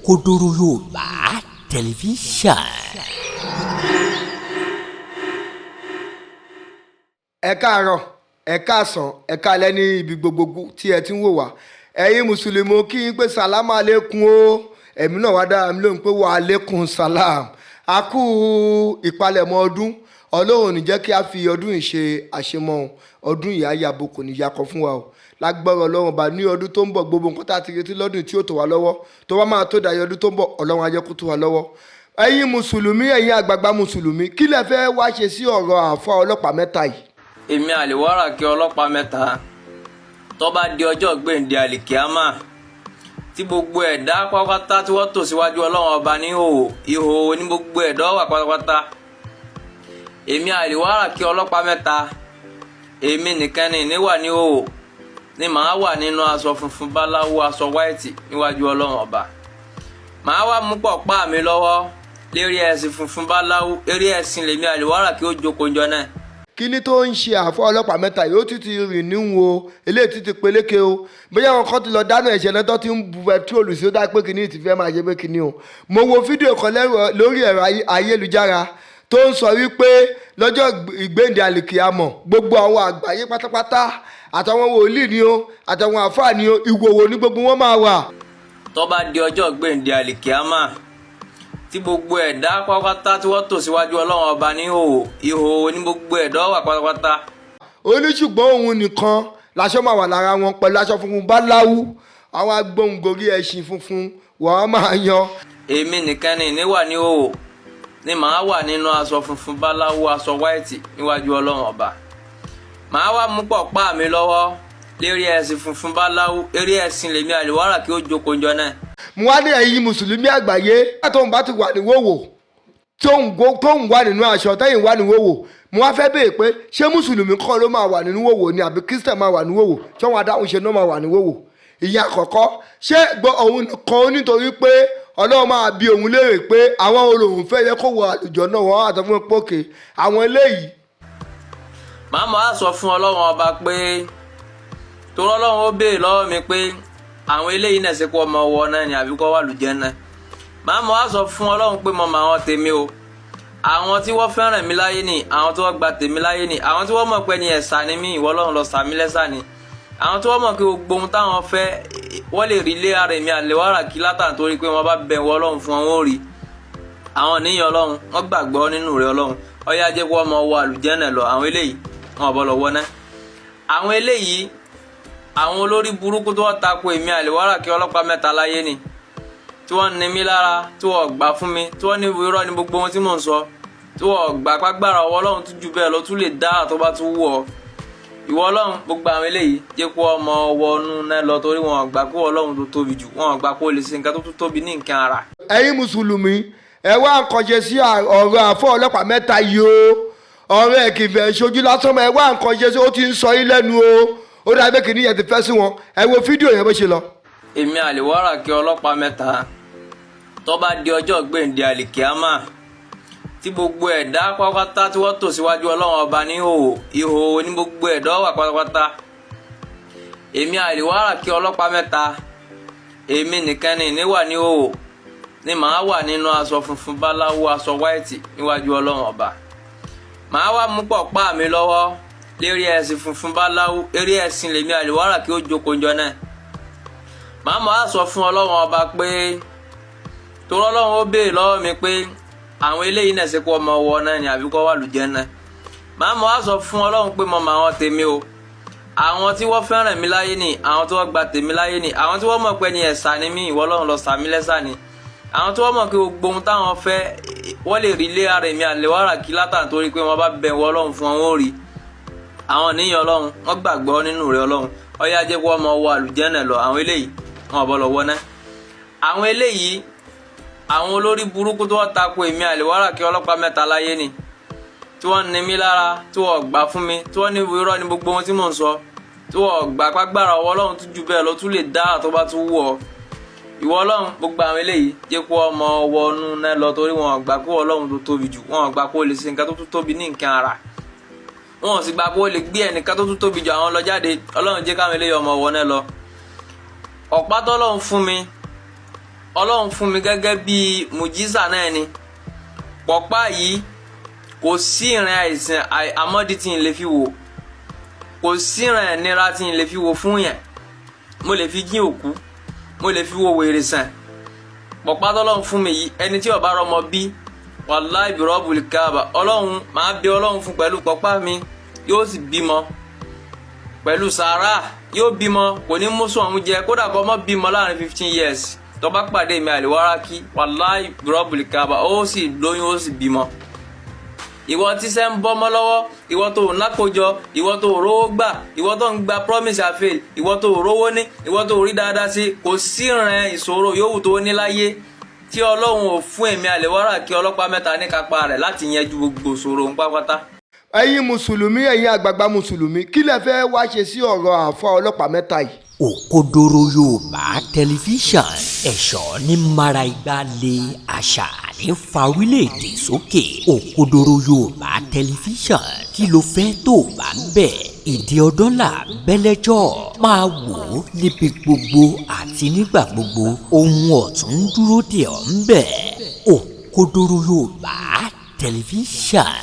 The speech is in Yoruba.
Kodoro Yorùbá tẹlifíṣàn. Ẹ káàárọ̀, ẹ káàsán, ẹ káalẹ́ ní ibi gbogbo tí ẹ ti ń wò wá. Ẹ̀yin mùsùlùmí kí n pé sàlámù alékún o. Ẹ̀mí náà wá dára mi lóhùn pé wà alékún sàlám. A kú ìpalẹ̀mọ́ ọdún. Ọlọ́run ò ní jẹ́ kí a fi ọdún yìí ṣe àṣemọ́ ọdún yìí àyàbò kò ní yakọ̀ fún wa o. Lágbára Ọlọ́run bá ní ọdún tó ń bọ̀ gbogbo nǹkan tá a ti retí lọ́dún tí ó tó wá lọ́wọ́ tó wá máa tó dayé ọdún tó ń bọ̀ Ọlọ́run á jẹ́ kó tó wá lọ́wọ́. Ẹ̀yin mùsùlùmí, ẹ̀yin àgbààgbà mùsùlùmí, kí lẹ fẹ́ wá ṣe sí ọ̀rọ̀ àáfàá ọlọ́pàá mẹ́ta yìí? Èmi àlèwárà kí ọlọ́pàá mẹ́ta tó bá di ọjọ́ gbèǹde àlìkíámà tí gbogbo ẹ̀dá pátápátá tí wọ́n tò síwájú Ọlọ́run ọba ní ìhòòhò ní gbogbo ẹ̀dá wà pátápátá. Èmi àlèwárà kí ọlọ́pàá mẹ́ta èmi nìkan ni níwà ní ìhòòhò ni màá wà nínú aṣọ funfun báláwo aṣọ wáìtì níwájú Ọlọ́run ọba. Màá wá mú pọ̀pá mi lọ́wọ́ lérí ẹṣin funfun báláwo eré ẹṣin lèmi àlèwárà kí ó jókòó jọ náà. Kíní tó ń ṣe àáfàá ọlọ́pàá mẹ́ta yìí ó ti rìn níwò eléyìí ti peléke o bóyá wọn kàn ti lọ dáná ẹ̀ṣẹ̀ náà tó ti ń bu pẹtrólù sí ó dá pé kíní ti fẹ́ máa ṣe pé kíní o. Mo wo fídíò kan lórí ẹ̀rọ ayélujára tó ń sọ wípé lọ́jọ́ ìgbéǹde àlìkìyámọ̀ gbogbo àwọn àgbáyé pátápátá àtàwọn wòlíì ni o àtàwọn àáfàá ni o ìwòwò ní gbogbo wọn máa wà. Tó bá di ọjọ́ gbèǹde àlìkíámà tí gbogbo ẹ̀dá pátápátá tí wọ́n tò síwájú Ọlọ́run ọba ní ìhòòhò ní gbogbo ẹ̀dá wà pátápátá. Ó ní ṣùgbọ́n òun nìkan láṣọ máa wà lára wọn pẹ̀lú aṣọ funfun báláwú àwọn agbóhùngórí ẹṣin funfun wọ́n máa yan. Èmi nìkan ni níwà ní ìhòòhò ni màá wà nínú aṣọ funfun báláwo aṣọ wáìtì níwájú Ọlọ́run ọba. Màá wá mú pọ̀pá mi lọ́wọ́ lérí ẹṣin funfun báláwo eré ẹṣin lèmi àlèwárà kí ó jókòó jọ náà. Mo wá ní ẹ̀yin mùsùlùmí àgbáyé tóun bá ti wà ní wòwò tóun wà nínú aṣọ tẹ́yìn wà ní wòwò mo wá fẹ́ béèrè pé ṣé mùsùlùmí kọ́ ló máa wà nínú wòwò ni àbí kírísítẹ̀ máa wà ní wòwò tí wọ́n adáhùn ṣe náà máa wà ní wòwò. Ìyẹn àkọ́kọ́ ṣé gbọ́ òun kan nítorí pé Ọlọ́run máa bi òun léèrè pé àwọn olóhùn fẹ́ yẹ kó wọ àlùjọ náà wọ́n àtọ́fún pòkè àwọn eléyìí. Màmá á sọ fún Ọlọ́run ọba pé torí Ọlọ́run ó béèrè lọ́wọ́ mi pé àwọn eléyìí náà ṣe kó ọmọ wọ náà ni àbí kó wà lùjẹ́ náà. Màmá á sọ fún Ọlọ́run pé mo mọ àwọn tèmi o àwọn tí wọ́n fẹ́ràn mi láyé ni àwọn tí wọ́n gba tèmi láyé ni àwọn tí wọ́n mọ̀ pé ní ẹ̀sà ni mí ìwọ Ọlọ́run lọ sàmí lẹ́sà ni àwọn tí wọ́n mọ̀ pé gbogbo ohun táwọn fẹ́ wọ́n lè rí lé ara èmi àlèwárà kí látàn torí pé wọ́n bá bẹ̀ wọ́ Ọlọ́run fún wọn ó rí àwọn níyàn Ọlọ́run wọ́n gbàgbọ́ nínú rẹ̀ Ọlọ́run ó yá jẹ́ kó ọmọ wọ àlùjẹ́nà lọ àwọn eléyìí wọn ò bọ́ lọ wọ́ná. Àwọn eléyìí àwọn olórí burúkú tó wọ́n tako èmi àlèwárà kí ọlọ́pàá mẹ́ta láyé ni tí wọ́n ní mí lára tí wọ́n gbà fún mi tí wọ́n ní irọ́ ní gbogbo ohun tí mò ń sọ tí wọ́n gbà pàgbára ọwọ́ Ọlọ́run tún jù bẹ́ẹ̀ lọ tún lè dá tó bá tún wù ọ́ ìwọ Ọlọ́run gbogbo àwọn eléyìí jẹ́ kó ọmọ wọnú náà lọ torí wọn gbà kó Ọlọ́run tó tóbi jù wọn gbà kó lè ṣe nǹkan tó tún tóbi ní nǹkan ara. Ẹ̀yin mùsùlùmí ẹ wá nǹkan ṣe sí ọ̀rọ̀ àáfàá ọlọ́pàá mẹ́ta yìí o ọ̀rọ̀ ẹ̀ kì í fẹ́ ṣojú lásán ẹ wá nǹkan ṣe sí ó ti ń sọ yín lẹ́nu o ó dàbí kìíní yẹn ti fẹ́ sí wọn ẹ wo fídíò yẹn bó ṣe lọ. Èmi àlèwárà kí ọlọ́pàá mẹ́ta tó bá di ọjọ́ gbèǹde àlìkíámà tí gbogbo ẹ̀dá pátápátá tí wọ́n tò síwájú Ọlọ́run ọba ní ìhòòhò ní gbogbo ẹ̀dá wà pátápátá. Èmi àlèwárà kí ọlọ́pàá mẹ́ta èmi nìkan ni níwà ní ìhòòhò ni màá wà nínú aṣọ funfun báláwo aṣọ wáìtì níwájú Ọlọ́run ọba. Màá wá mú pọ̀pá mi lọ́wọ́ lérí ẹṣin funfun báláwo eré ẹṣin lèmi àlèwárà kí ó jókòó jọ náà. Màmá á sọ fún Ọlọ́run ọba pé torí Ọlọ́run ó béèrè lọ́wọ́ mi pé àwọn eléyìí náà ṣe kó ọmọ wọ náà ni àbí kó wà lùjẹ́ náà. Màmá á sọ fún Ọlọ́run pé mo mọ àwọn tèmi o àwọn tí wọ́n fẹ́ràn mi láyé ni àwọn tí wọ́n gba tèmi láyé ni àwọn tí wọ́n mọ̀ pé ní ẹ̀sà ni mí ìwọ Ọlọ́run lọ sàmí lẹ́sà ni àwọn tí wọ́n mọ̀ pé gbogbo ohun táwọn fẹ́ wọ́n lè rí lé ara èmi àlèwárà kí látàn torí pé wọ́n bá bẹ̀ wọ́ Ọlọ́run fún wọn ó rí àwọn níyàn Ọlọ́run wọ́n gbàgbọ́ nínú rẹ̀ Ọlọ́run ó yá jẹ́ kó ọmọ wọ àlùjẹ́nà lọ àwọn eléyìí wọn ò bọ́ lọ wọ́ná. Àwọn eléyìí àwọn olórí burúkú tó wọ́n tako èmi àlèwárà kí ọlọ́pàá mẹ́ta láyé ni tí wọ́n ní mí lára tí wọ́n gbà fún mi tí wọ́n ní irọ́ ní gbogbo ohun tí mò ń sọ tí wọ́n gbà pàgbára ọwọ́ Ọlọ́run tún jù bẹ́ẹ̀ lọ tún lè dá tó bá tún wù ọ́ ìwọ Ọlọ́run gbogbo àwọn eléyìí jẹ́ kó ọmọ wọnú náà lọ torí wọn gbà kó Ọlọ́run tó tóbi jù wọn gbà kó lè ṣe nǹkan tó tún tóbi ní nǹkan ara wọn sì gbà kó lè gbé ẹnìkan tó tún tóbi jù àwọn lọ jáde Ọlọ́run jẹ́ káwọn eléyìí ọmọ wọ náà lọ. Ọ̀pá tọ́lọ́run fún mi ọlọ́run fún mi gẹ́gẹ́ bí mùjísà náà ni. Pọ̀pá yìí kò sí ìrìn àìsàn àmọ́dí tí n lè fi wò, kò sí ìrìn ìnira tí n lè fi wò fún yẹn. Mo lè fi jí òkú, mo lè fi wo wèrè sàn. Pọ̀pá tọ́lọ́run fún mi yìí, ẹni tí ó bá rọmọ bí, wàláhì bi Rabbul Kaaba, ọlọ́run máa bẹ ọlọ́run fún pẹ̀lú pọ̀pá mi, yóò sì bímọ. Pẹ̀lú sàárà yóò bímọ, kò ní mú sùn ọ̀hún jẹ, kódà kó má bímọ láàrin 15 years. Tó bá pàdé mi Al-Waraki, wàláhì bi Rabbul Kaaba, ó sì lóyún ó sì bímọ. Ìwọ tí ṣẹ́ ń bọ́mọ lọ́wọ́, ìwọ tó ń lákòjọ, ìwọ tó rówó gbà, ìwọ tó ń gba promise and fail, ìwọ tó rówó ní, ìwọ tó rí dáadáa sí, kò sí ìrìn ìṣòro yòówù tó ní láyé tí ọlọ́run ò fún èmi Al-Waraki ọlọ́pàá mẹ́ta ní kápá rẹ̀ láti yanjú gbogbo ìṣòro ń pápátá. ẹ̀yin mùsùlùmí, ẹ̀yin àgbààgbà mùsùlùmí, kí lẹ fẹ́ wá ṣe sí ọ̀rọ̀ àfa ọlọ́pàá mẹ́ta yìí? Òkodoro Yorùbá tẹlifíṣàn, ẹ̀ṣọ́ ní mara igba lé, àṣà ní fa orílẹ̀-èdè sókè. Òkodoro Yorùbá tẹlifíṣàn, kí ló fẹ́ tó bá ń bẹ̀? Ìdí ọdún là bẹ́lẹ́jọ́, máa wò ó níbi gbogbo àti nígbà gbogbo. Ohun ọ̀tún dúró dè ọ́ ń bẹ̀. Òkodoro Yorùbá tẹlifíṣàn.